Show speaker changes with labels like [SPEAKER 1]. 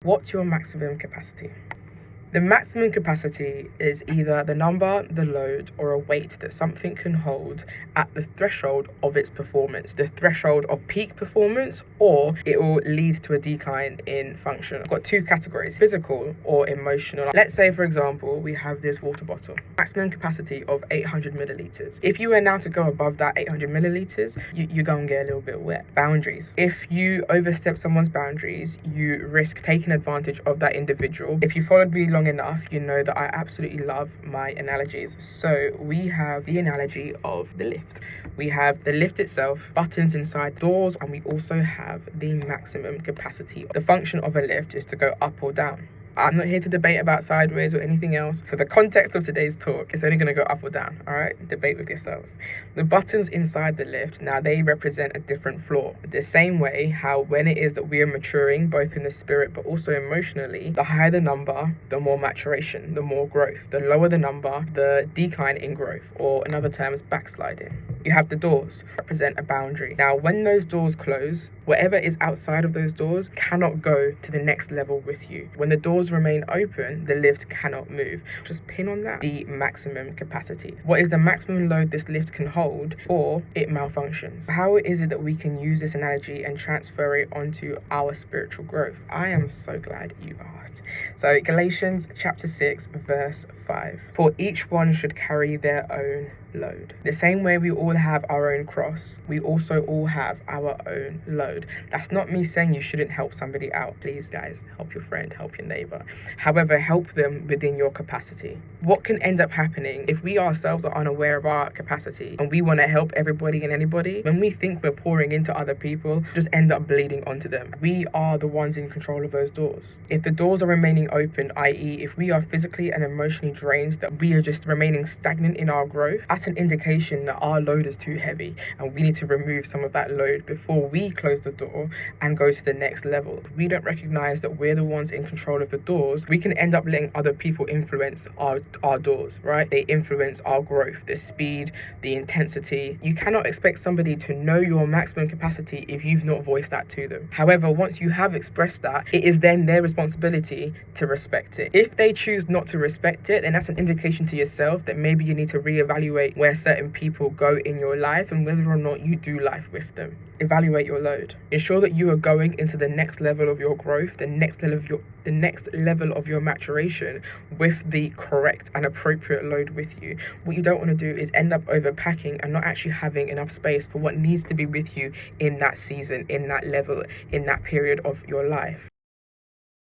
[SPEAKER 1] What's your maximum capacity? The maximum capacity is either the number, the load, or a weight that something can hold at the threshold of its performance, the threshold of peak performance, or it will lead to a decline in function. I've got two categories, physical or emotional. Let's say, for example, we have this water bottle, maximum capacity of 800 milliliters. If you were now to go above that 800 milliliters, you're going to get a little bit wet. Boundaries. If you overstep someone's boundaries, you risk taking advantage of that individual. If you followed me long enough, you know that I absolutely love my analogies. So we have the analogy of the lift. We have the lift itself, buttons inside doors, and we also have the maximum capacity. The function of a lift is to go up or down. I'm not here to debate about sideways or anything else. For the context of today's talk, it's only going to go up or down, all right? Debate with yourselves. The buttons inside the lift, now they represent a different floor. The same way how when it is that we are maturing, both in the spirit but also emotionally, the higher the number, the more maturation, the more growth. The lower the number, the decline in growth, or in other terms, backsliding. You have the doors, represent a boundary. Now, when those doors close, whatever is outside of those doors cannot go to the next level with you. When the doors remain open, the lift cannot move. Just pin on that, the maximum capacity. What is the maximum load this lift can hold or it malfunctions? How is it that we can use this analogy and transfer it onto our spiritual growth? I am so glad you asked. So Galatians chapter 6 verse 5. For each one should carry their own load. The same way we all have our own cross, we also all have our own load. That's not me saying you shouldn't help somebody out. Please, guys, help your friend, help your neighbor. However, help them within your capacity. What can end up happening if we ourselves are unaware of our capacity and we want to help everybody and anybody, when we think we're pouring into other people, just end up bleeding onto them. We are the ones in control of those doors. If the doors are remaining open, i.e. if we are physically and emotionally drained, that we are just remaining stagnant in our growth, that's an indication that our load is too heavy and we need to remove some of that load before we close the door and go to the next level. If we don't recognize that we're the ones in control of the doors, we can end up letting other people influence our doors, right? They influence our growth, the speed, the intensity. You cannot expect somebody to know your maximum capacity if you've not voiced that to them. However, once you have expressed that, it is then their responsibility to respect it. If they choose not to respect it, then that's an indication to yourself that maybe you need to reevaluate where certain people go in your life and whether or not you do life with them. Evaluate your load. Ensure that you are going into the next level of your growth, the next level of your maturation with the correct and appropriate load with you. What you don't want to do is end up overpacking and not actually having enough space for what needs to be with you in that season, in that level, in that period of your life.